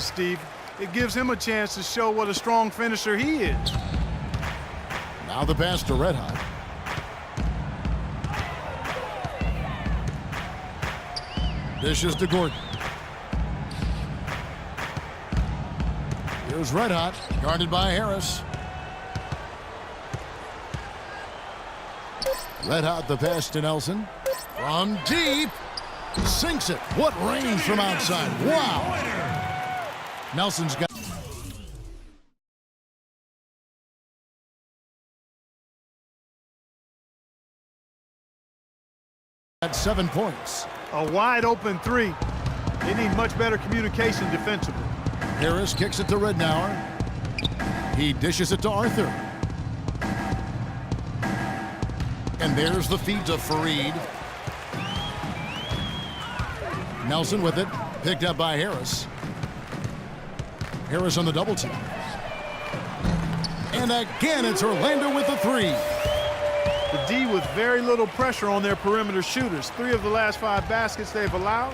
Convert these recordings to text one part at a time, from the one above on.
misses, Steve. It gives him a chance to show what a strong finisher he is. Now the pass to Red Hot. Dishes to Gordon. Here's Red Hot, guarded by Harris. Red Hot the pass to Nelson. From deep. Sinks it. What range from outside. Wow. Nelson's got... at 7 points. A wide open three. They need much better communication defensively. Harris kicks it to Ridnour. He dishes it to Arthur. And there's the feed to Faried. Nelson with it. Picked up by Harris. Harris on the double team. And again, it's Orlando with the three. The D with very little pressure on their perimeter shooters. 3 of the last 5 baskets they've allowed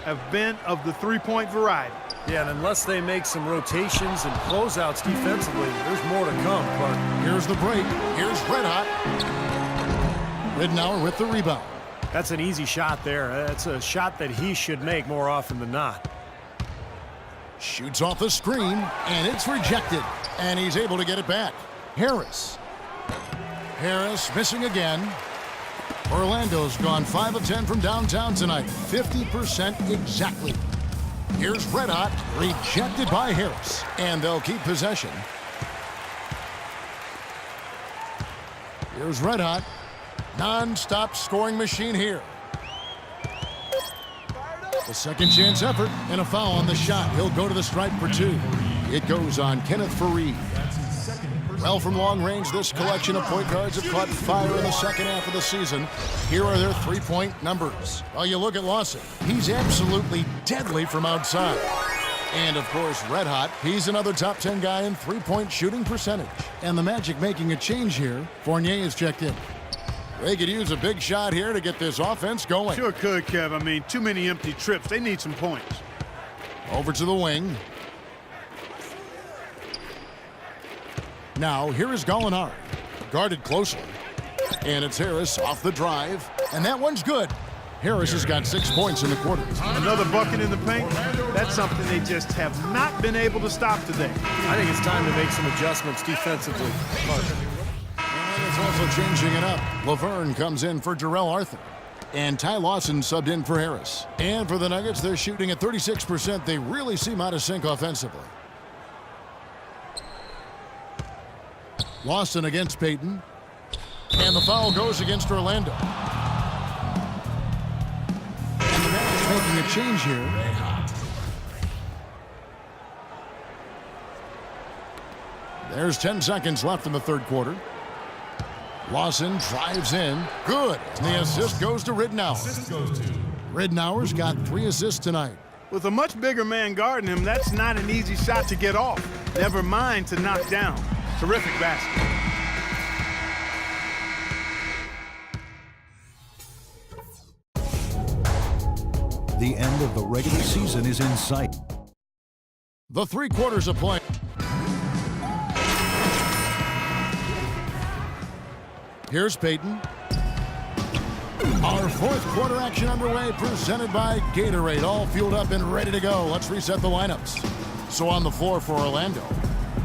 have been of the three-point variety. Yeah, and unless they make some rotations and closeouts defensively, there's more to come, Clark. Here's the break. Here's Red Hot. Ridnour with the rebound. That's an easy shot there. That's a shot that he should make more often than not. Shoots off the screen, and it's rejected. And he's able to get it back. Harris. Harris missing again. Orlando's gone 5 of 10 from downtown tonight. 50% exactly. Here's Red Hot, rejected by Harris. And they'll keep possession. Here's Red Hot. Non-stop scoring machine here. A second chance effort and a foul on the shot. He'll go to the stripe for 2. It goes on Kenneth Faried. Well, from long range, this collection of point guards have caught fire in the second half of the season. Here are their three-point numbers. Well, you look at Lawson. He's absolutely deadly from outside. And, of course, Red Hot. He's another top 10 guy in three-point shooting percentage. And the Magic making a change here. Fournier is checked in. They could use a big shot here to get this offense going. Sure could, Kev. I mean, too many empty trips. They need some points. Over to the wing. Now, here is Gallinari. Guarded closely. And it's Harris off the drive. And that one's good. Harris has got 6 points in the quarter. Another bucket in the paint. That's something they just have not been able to stop today. I think it's time to make some adjustments defensively. And it's also changing it up. Laverne comes in for Jarrell Arthur. And Ty Lawson subbed in for Harris. And for the Nuggets, they're shooting at 36%. They really seem out of sync offensively. Lawson against Payton. And the foul goes against Orlando. And the Magic making a change here. There's 10 seconds left in the third quarter. Lawson drives in. Good. And the assist goes to Ridnour. Ridnour's got 3 assists tonight. With a much bigger man guarding him, that's not an easy shot to get off. Never mind to knock down. Terrific basket. The end of the regular season is in sight. The 3 quarters of play. Here's Payton. Our fourth quarter action underway, presented by Gatorade. All fueled up and ready to go. Let's reset the lineups. So on the floor for Orlando,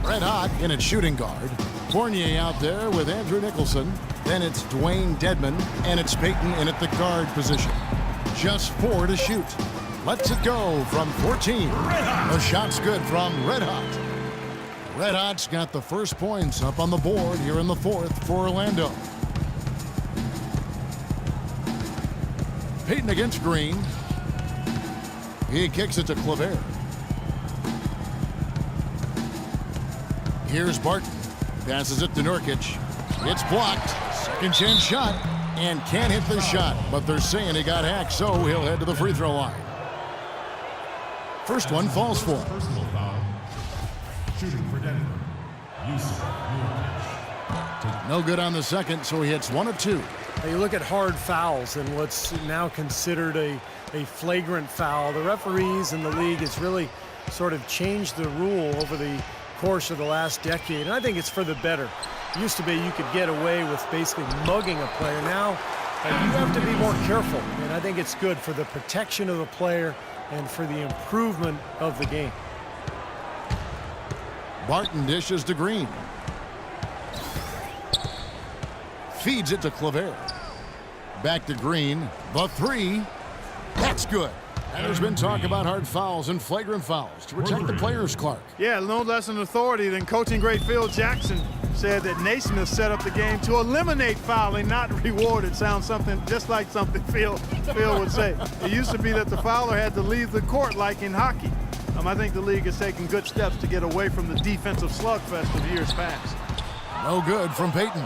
Red Hot in at shooting guard. Fournier out there with Andrew Nicholson. Then it's Dwayne Dedman, and it's Payton in at the guard position. Just 4 to shoot. Lets it go from 14. The shot's good from Red Hot. Red Hot's got the first points up on the board here in the fourth for Orlando. Payton against Green. He kicks it to Kleber. Here's Barton. Passes it to Nurkic. It's blocked. Second chance shot. And can't hit the shot. But they're saying he got hacked, so he'll head to the free throw line. First one falls for him. Personal foul. Shooting for Denver. No good on the second, so he hits 1 of 2. Now you look at hard fouls and what's now considered a flagrant foul. The referees in the league is really sort of changed the rule over the course of the last decade, and I think it's for the better. It used to be you could get away with basically mugging a player. Now you have to be more careful, and I think it's good for the protection of the player and for the improvement of the game. Barton dishes to Green. Feeds it to Claver. Back to Green. The three. That's good. And there's been talk about hard fouls and flagrant fouls to protect the players, Clark. Yeah, no less an authority than coaching great Phil Jackson said that Naismith set up the game to eliminate fouling, not reward it. Sounds something just like something Phil would say. It used to be that the fouler had to leave the court like in hockey. I think the league is taking good steps to get away from the defensive slugfest of years past. No good from Payton.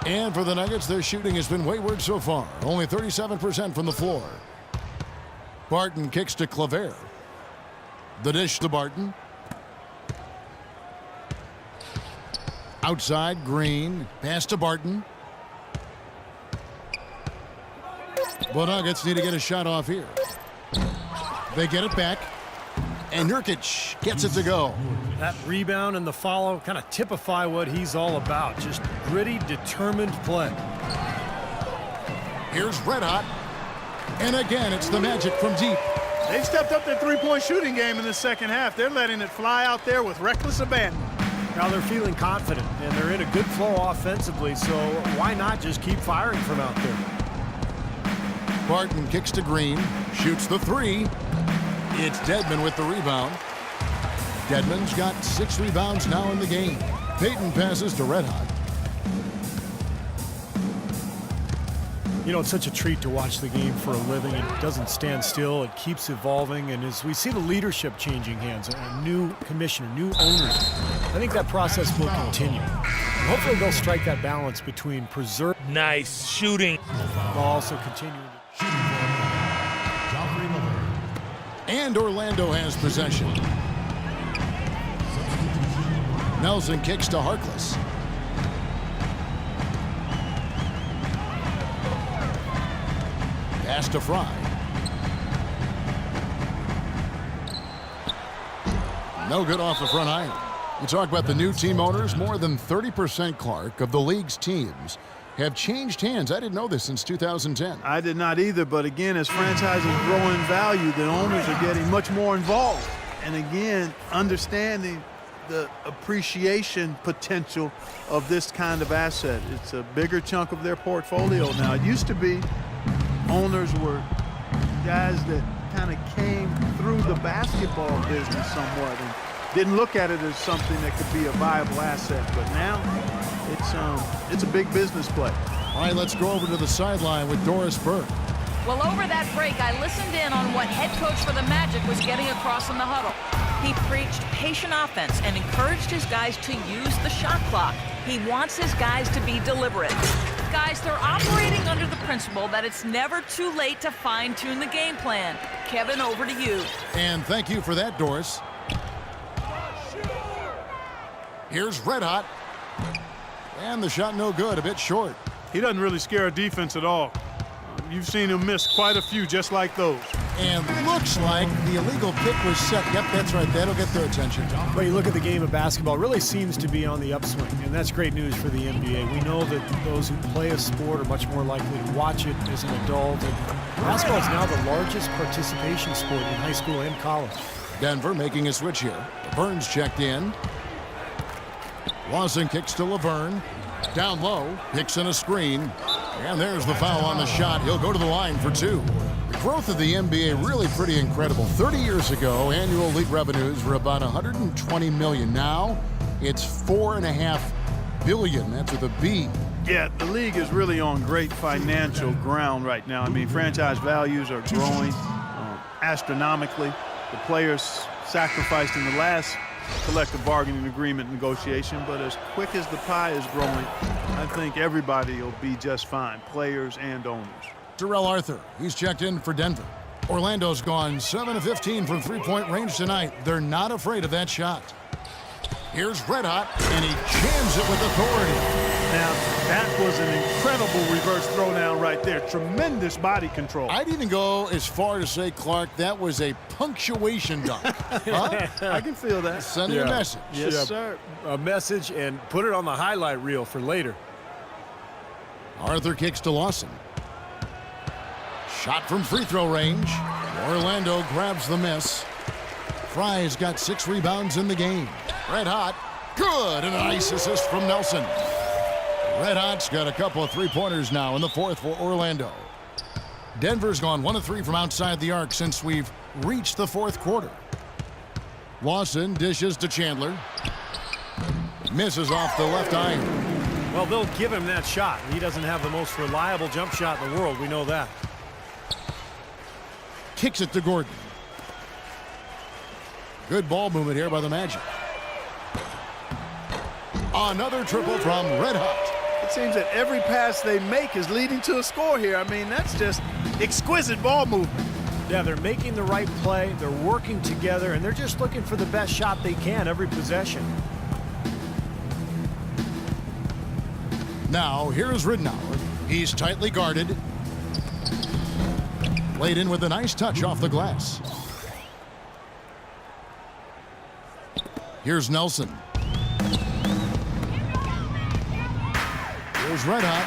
And for the Nuggets, their shooting has been wayward so far. Only 37% from the floor. Barton kicks to Claver. The dish to Barton. Outside, Green. Pass to Barton. The Nuggets need to get a shot off here. They get it back. And Nurkic gets it to go. That rebound and the follow kind of typify what he's all about. Just gritty, determined play. Here's Red Hot. And again, it's the Magic from deep. They've stepped up their three-point shooting game in the second half. They're letting it fly out there with reckless abandon. Now they're feeling confident, and they're in a good flow offensively, so why not just keep firing from out there? Barton kicks to Green. Shoots the three. It's Dedmon with the rebound. Dedmon's got 6 rebounds now in the game. Payton passes to Red Hot. You know, it's such a treat to watch the game for a living. It doesn't stand still. It keeps evolving. And as we see the leadership changing hands, a new commissioner, new owners, I think that process will continue. And hopefully they'll strike that balance between preserve. Nice shooting. While also continuing to Joffrey Miller. And Orlando has possession. Nelson kicks to Harkless. Pass to Fry. No good off the front iron. You talk about the new team owners. More than 30%, Clark, of the league's teams have changed hands. I didn't know this since 2010. I did not either, but again, as franchises grow in value, the owners are getting much more involved. And again, understanding the appreciation potential of this kind of asset. It's a bigger chunk of their portfolio now. It used to be owners were guys that kind of came through the basketball business somewhat and didn't look at it as something that could be a viable asset. But now it's a big business play. All right, let's go over to the sideline with Doris Burke. Well, over that break, I listened in on what head coach for the Magic was getting across in the huddle. He preached patient offense and encouraged his guys to use the shot clock. He wants his guys to be deliberate. Guys, they're operating under the principle that it's never too late to fine-tune the game plan. Kevin, over to you. And thank you for that, Doris. Here's Red Hot. And the shot no good, a bit short. He doesn't really scare a defense at all. You've seen him miss quite a few just like those. And looks like the illegal pick was set. Yep, that's right. That'll get their attention. But you look at the game of basketball, it really seems to be on the upswing, and that's great news for the NBA. We know that those who play a sport are much more likely to watch it as an adult. And basketball is now the largest participation sport in high school and college. Denver making a switch here. Burns checked in. Lawson kicks to Laverne. Down low, picks in a screen. And there's the foul on the shot. He'll go to the line for 2. The growth of the NBA really pretty incredible. 30 years ago, annual league revenues were about $120 million. Now, it's $4.5 billion. That's with a B. Yeah, the league is really on great financial ground right now. I mean, franchise values are growing astronomically. The players sacrificed in the last collective bargaining agreement negotiation, but as quick as the pie is growing, I think everybody will be just fine, players and owners. Terrell Arthur, he's checked in for Denver. Orlando's gone 7 of 15 from three-point range tonight. They're not afraid of that shot. Here's Red Hot, and he jams it with authority. Now, that was an incredible reverse throwdown right there. Tremendous body control. I'd even go as far to say, Clark, that was a punctuation dunk. Huh? I can feel that. Sending a message. Yes, Yeah, sir. A message, and put it on the highlight reel for later. Arthur kicks to Lawson. Shot from free throw range. Orlando grabs the miss. Fry's got 6 rebounds in the game. Red Hot, good, and a nice assist from Nelson. Red Hot's got a couple of three-pointers now in the fourth for Orlando. Denver's gone 1 of 3 from outside the arc since we've reached the fourth quarter. Lawson dishes to Chandler. Misses off the left iron. Well, they'll give him that shot. He doesn't have the most reliable jump shot in the world. We know that. Kicks it to Gordon. Good ball movement here by the Magic. Another triple from Red Hot. It seems that every pass they make is leading to a score here. I mean, that's just exquisite ball movement. Yeah, they're making the right play. They're working together, and they're just looking for the best shot they can every possession. Now, here's Ridnour. He's tightly guarded. Laid in with a nice touch off the glass. Here's Nelson. Here's Red Hot.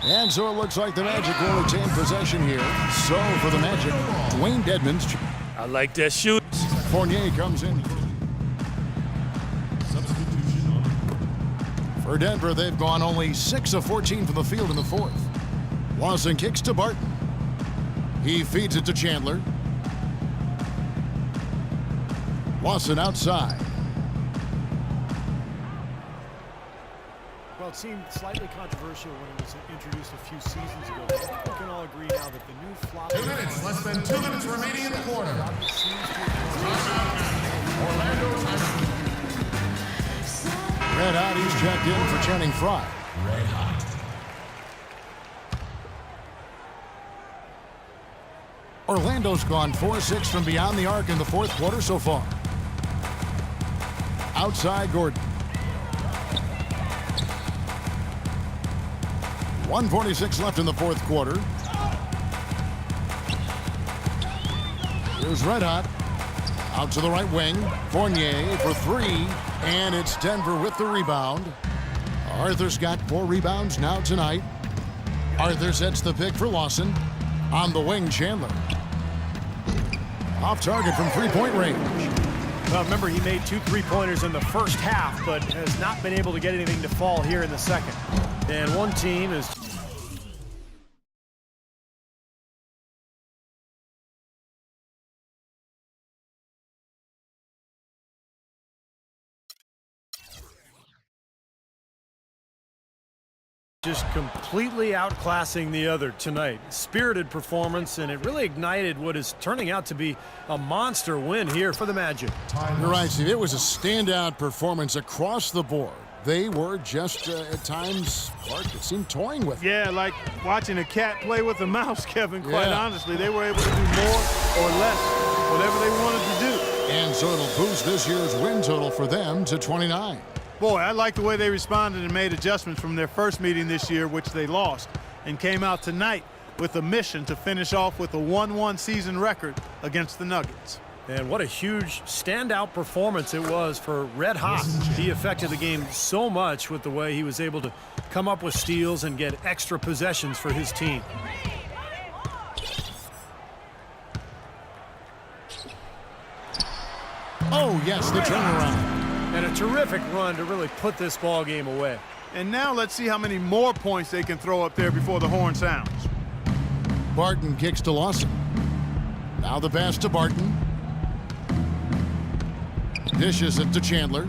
And so it looks like the Magic will retain possession here. So for the Magic, Dwayne Dedmon's. I like that shoot. Fournier comes in. For Denver, they've gone only 6 of 14 from the field in the fourth. Lawson kicks to Barton. He feeds it to Chandler. Lawson outside. Well, it seemed slightly controversial when it was introduced a few seasons ago. But I think we can all agree now that the new flop. 2 minutes, less than 2 minutes remaining in the quarter. Red Hot, he's checked in for Channing Frye. Red Hot. Orlando's gone 4-6 from beyond the arc in the fourth quarter so far. Outside Gordon. 1:46 left in the fourth quarter. Here's Red Hot. Out to the right wing. Fournier for 3. And it's Denver with the rebound. Arthur's got 4 rebounds now tonight. Arthur sets the pick for Lawson. On the wing, Chandler. Off target from three-point range. Well, remember, he made 2 3-pointers in the first half, but has not been able to get anything to fall here in the second. And one team is... just completely outclassing the other tonight. Spirited performance, and it really ignited what is turning out to be a monster win here for the Magic. You're right, Steve. It was a standout performance across the board. They were just, at times, Clark, it seemed toying with it. Yeah, like watching a cat play with a mouse, Kevin, quite Yeah. honestly. They were able to do more or less, whatever they wanted to do. And so it'll boost this year's win total for them to 29. Boy, I like the way they responded and made adjustments from their first meeting this year, which they lost, and came out tonight with a mission to finish off with a 1-1 season record against the Nuggets. And what a huge standout performance it was for Red Hot. He affected the game so much with the way he was able to come up with steals and get extra possessions for his team. Oh, yes, the turnaround. And a terrific run to really put this ball game away. And now let's see how many more points they can throw up there before the horn sounds. Barton kicks to Lawson. Now the pass to Barton. Dishes it to Chandler.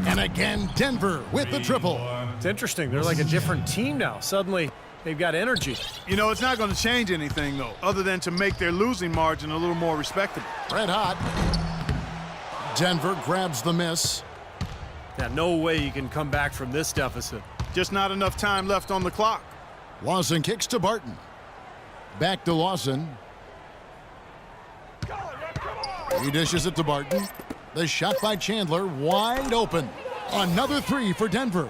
And again, Denver with the triple. It's interesting. They're like a different team now. Suddenly, they've got energy. You know, it's not going to change anything, though, other than to make their losing margin a little more respectable. Red Hot. Denver grabs the miss. Yeah, no way you can come back from this deficit. Just not enough time left on the clock. Lawson kicks to Barton. Back to Lawson. He dishes it to Barton. The shot by Chandler, wide open. Another three for Denver.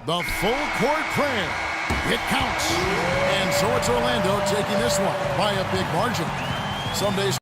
The full court prayer. It counts. And so it's Orlando taking this one by a big margin. Some days